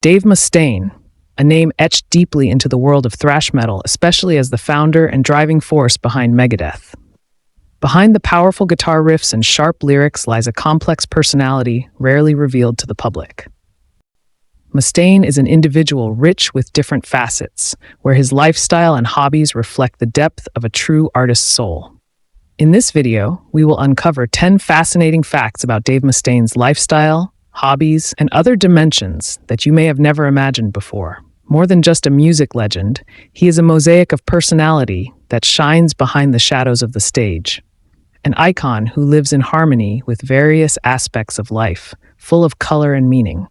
Dave Mustaine, a name etched deeply into the world of thrash metal, especially as the founder and driving force behind Megadeth. Behind the powerful guitar riffs and sharp lyrics lies a complex personality rarely revealed to the public. Mustaine is an individual rich with different facets, where his lifestyle and hobbies reflect the depth of a true artist's soul. In this video, we will uncover 10 fascinating facts about Dave Mustaine's lifestyle, hobbies, and other dimensions that you may have never imagined before. More than just a music legend, he is a mosaic of personality that shines behind the shadows of the stage. An icon who lives in harmony with various aspects of life, full of color and meaning.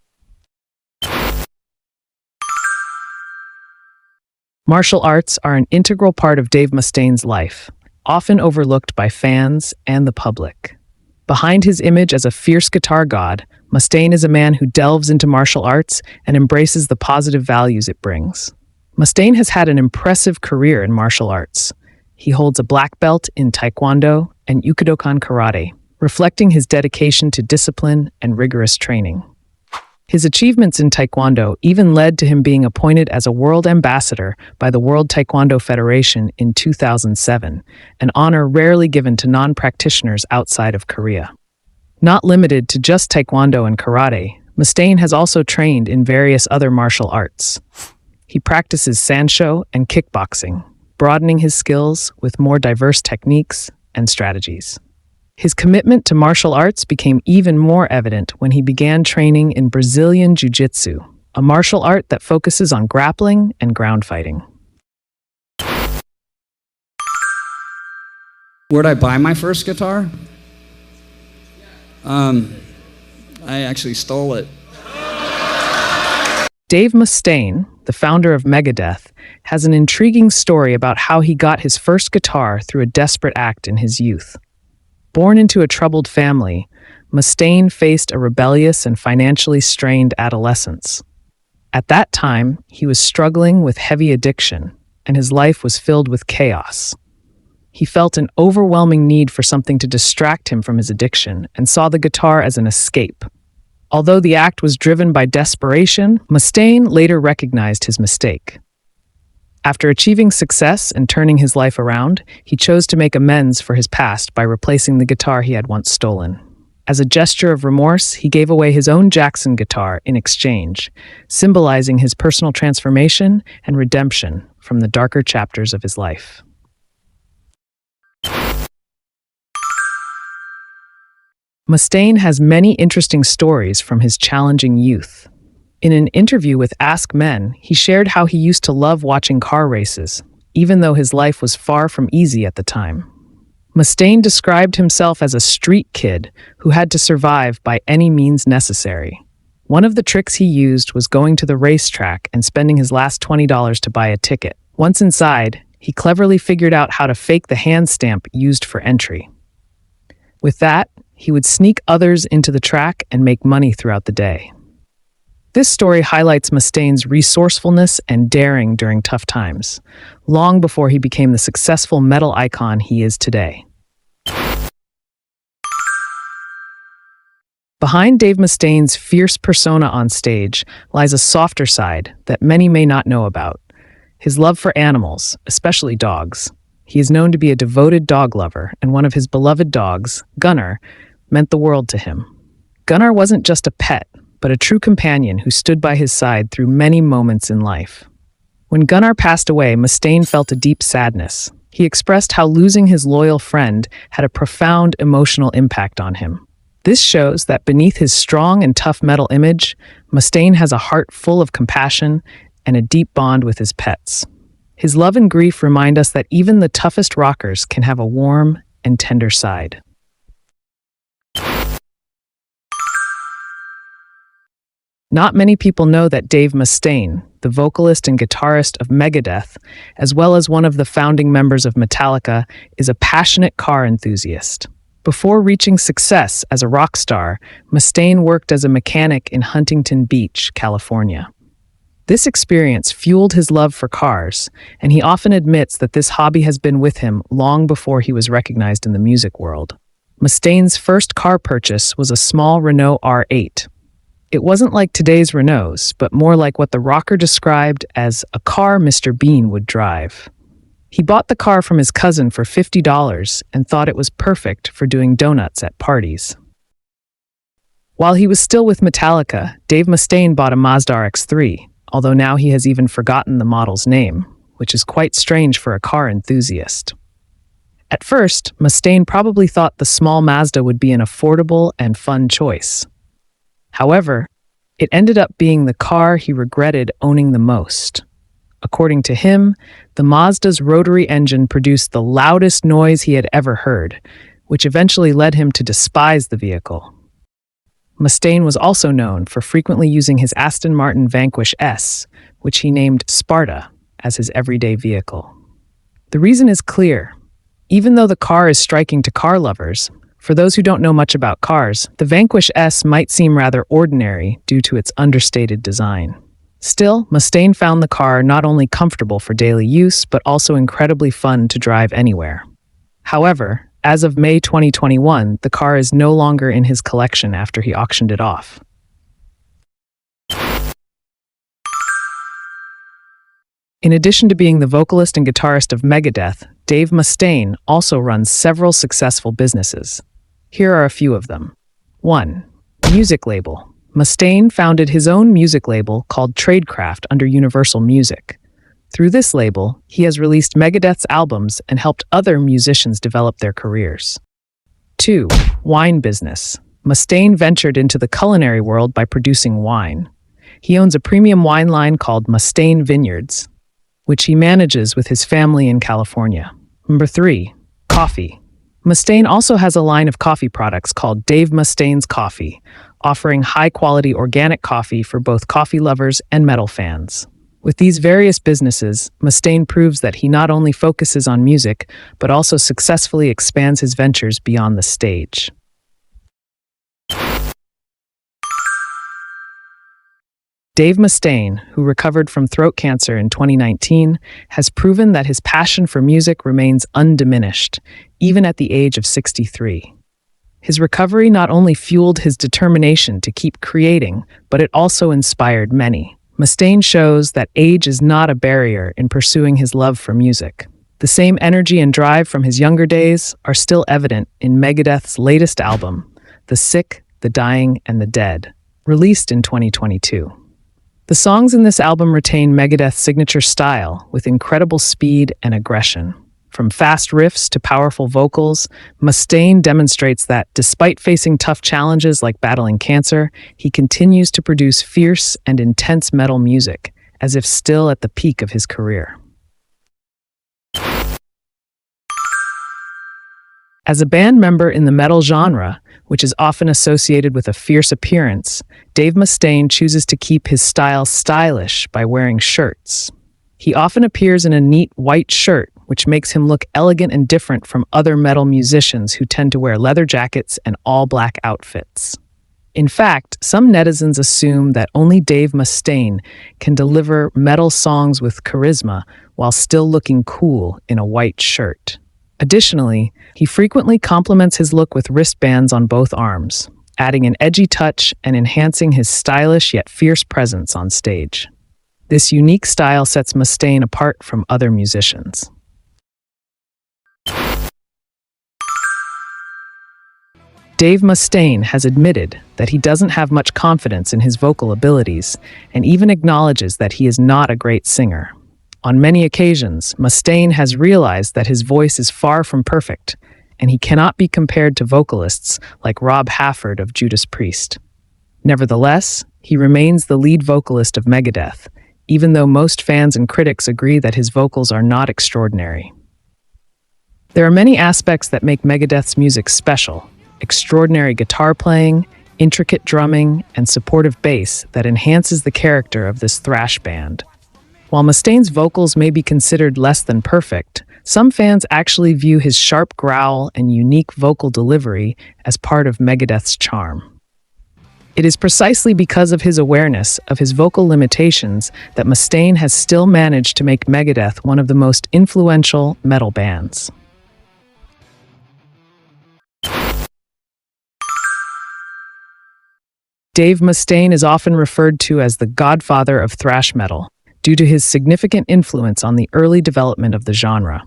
Martial arts are an integral part of Dave Mustaine's life, often overlooked by fans and the public. Behind his image as a fierce guitar god, Mustaine is a man who delves into martial arts and embraces the positive values it brings. Mustaine has had an impressive career in martial arts. He holds a black belt in Taekwondo and Ukidokan Karate, reflecting his dedication to discipline and rigorous training. His achievements in Taekwondo even led to him being appointed as a world ambassador by the World Taekwondo Federation in 2007, an honor rarely given to non-practitioners outside of Korea. Not limited to just Taekwondo and Karate, Mustaine has also trained in various other martial arts. He practices Sansho and kickboxing, broadening his skills with more diverse techniques and strategies. His commitment to martial arts became even more evident when he began training in Brazilian Jiu-Jitsu, a martial art that focuses on grappling and ground fighting. Where'd I buy my first guitar? I actually stole it. Dave Mustaine, the founder of Megadeth, has an intriguing story about how he got his first guitar through a desperate act in his youth. Born into a troubled family, Mustaine faced a rebellious and financially strained adolescence. At that time, he was struggling with heavy addiction, and his life was filled with chaos. He felt an overwhelming need for something to distract him from his addiction and saw the guitar as an escape. Although the act was driven by desperation, Mustaine later recognized his mistake. After achieving success and turning his life around, he chose to make amends for his past by replacing the guitar he had once stolen. As a gesture of remorse, he gave away his own Jackson guitar in exchange, symbolizing his personal transformation and redemption from the darker chapters of his life. Mustaine has many interesting stories from his challenging youth. In an interview with Ask Men, he shared how he used to love watching car races, even though his life was far from easy at the time. Mustaine described himself as a street kid who had to survive by any means necessary. One of the tricks he used was going to the racetrack and spending his last $20 to buy a ticket. Once inside, he cleverly figured out how to fake the hand stamp used for entry. With that, he would sneak others into the track and make money throughout the day. This story highlights Mustaine's resourcefulness and daring during tough times, long before he became the successful metal icon he is today. Behind Dave Mustaine's fierce persona on stage lies a softer side that many may not know about: his love for animals, especially dogs. He is known to be a devoted dog lover, and one of his beloved dogs, Gunnar, meant the world to him. Gunnar wasn't just a pet, but a true companion who stood by his side through many moments in life. When Gunnar passed away, Mustaine felt a deep sadness. He expressed how losing his loyal friend had a profound emotional impact on him. This shows that beneath his strong and tough metal image, Mustaine has a heart full of compassion and a deep bond with his pets. His love and grief remind us that even the toughest rockers can have a warm and tender side. Not many people know that Dave Mustaine, the vocalist and guitarist of Megadeth, as well as one of the founding members of Metallica, is a passionate car enthusiast. Before reaching success as a rock star, Mustaine worked as a mechanic in Huntington Beach, California. This experience fueled his love for cars, and he often admits that this hobby has been with him long before he was recognized in the music world. Mustaine's first car purchase was a small Renault R8. It wasn't like today's Renaults, but more like what the rocker described as a car Mr. Bean would drive. He bought the car from his cousin for $50 and thought it was perfect for doing donuts at parties. While he was still with Metallica, Dave Mustaine bought a Mazda RX-3, although now he has even forgotten the model's name, which is quite strange for a car enthusiast. At first, Mustaine probably thought the small Mazda would be an affordable and fun choice. However, it ended up being the car he regretted owning the most. According to him, the Mazda's rotary engine produced the loudest noise he had ever heard, which eventually led him to despise the vehicle. Mustaine was also known for frequently using his Aston Martin Vanquish S, which he named Sparta, as his everyday vehicle. The reason is clear. Even though the car is striking to car lovers, for those who don't know much about cars, the Vanquish S might seem rather ordinary due to its understated design. Still, Mustaine found the car not only comfortable for daily use, but also incredibly fun to drive anywhere. However, as of May 2021, the car is no longer in his collection after he auctioned it off. In addition to being the vocalist and guitarist of Megadeth, Dave Mustaine also runs several successful businesses. Here are a few of them. 1. Music label. Mustaine founded his own music label called Tradecraft under Universal Music. Through this label, he has released Megadeth's albums and helped other musicians develop their careers. 2. Wine business. Mustaine ventured into the culinary world by producing wine. He owns a premium wine line called Mustaine Vineyards, which he manages with his family in California. Number 3. Coffee. Mustaine also has a line of coffee products called Dave Mustaine's Coffee, offering high-quality organic coffee for both coffee lovers and metal fans. With these various businesses, Mustaine proves that he not only focuses on music, but also successfully expands his ventures beyond the stage. Dave Mustaine, who recovered from throat cancer in 2019, has proven that his passion for music remains undiminished, even at the age of 63. His recovery not only fueled his determination to keep creating, but it also inspired many. Mustaine shows that age is not a barrier in pursuing his love for music. The same energy and drive from his younger days are still evident in Megadeth's latest album, The Sick, the Dying, and the Dead, released in 2022. The songs in this album retain Megadeth's signature style with incredible speed and aggression. From fast riffs to powerful vocals, Mustaine demonstrates that, despite facing tough challenges like battling cancer, he continues to produce fierce and intense metal music, as if still at the peak of his career. As a band member in the metal genre, which is often associated with a fierce appearance, Dave Mustaine chooses to keep his style stylish by wearing shirts. He often appears in a neat white shirt, which makes him look elegant and different from other metal musicians who tend to wear leather jackets and all-black outfits. In fact, some netizens assume that only Dave Mustaine can deliver metal songs with charisma while still looking cool in a white shirt. Additionally, he frequently complements his look with wristbands on both arms, adding an edgy touch and enhancing his stylish yet fierce presence on stage. This unique style sets Mustaine apart from other musicians. Dave Mustaine has admitted that he doesn't have much confidence in his vocal abilities and even acknowledges that he is not a great singer. On many occasions, Mustaine has realized that his voice is far from perfect, and he cannot be compared to vocalists like Rob Halford of Judas Priest. Nevertheless, he remains the lead vocalist of Megadeth, even though most fans and critics agree that his vocals are not extraordinary. There are many aspects that make Megadeth's music special: extraordinary guitar playing, intricate drumming, and supportive bass that enhances the character of this thrash band. While Mustaine's vocals may be considered less than perfect, some fans actually view his sharp growl and unique vocal delivery as part of Megadeth's charm. It is precisely because of his awareness of his vocal limitations that Mustaine has still managed to make Megadeth one of the most influential metal bands. Dave Mustaine is often referred to as the godfather of thrash metal due to his significant influence on the early development of the genre.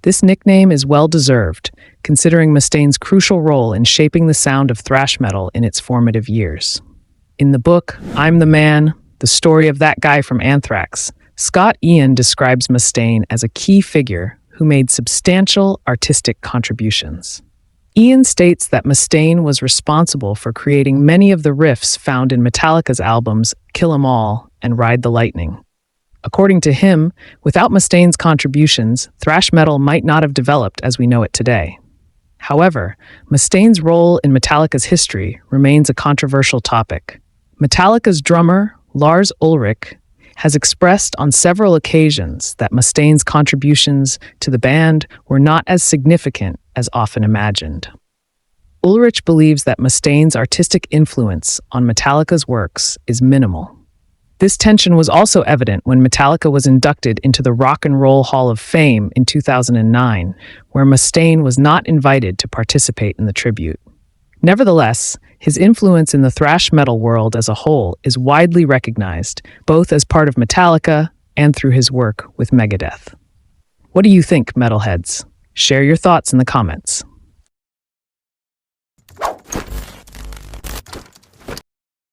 This nickname is well-deserved, considering Mustaine's crucial role in shaping the sound of thrash metal in its formative years. In the book, I'm the Man, the story of that guy from Anthrax, Scott Ian describes Mustaine as a key figure who made substantial artistic contributions. Ian states that Mustaine was responsible for creating many of the riffs found in Metallica's albums Kill 'Em All and Ride the Lightning. According to him, without Mustaine's contributions, thrash metal might not have developed as we know it today. However, Mustaine's role in Metallica's history remains a controversial topic. Metallica's drummer, Lars Ulrich, has expressed on several occasions that Mustaine's contributions to the band were not as significant as often imagined. Ulrich believes that Mustaine's artistic influence on Metallica's works is minimal. This tension was also evident when Metallica was inducted into the Rock and Roll Hall of Fame in 2009, where Mustaine was not invited to participate in the tribute. Nevertheless, his influence in the thrash metal world as a whole is widely recognized, both as part of Metallica and through his work with Megadeth. What do you think, metalheads? Share your thoughts in the comments.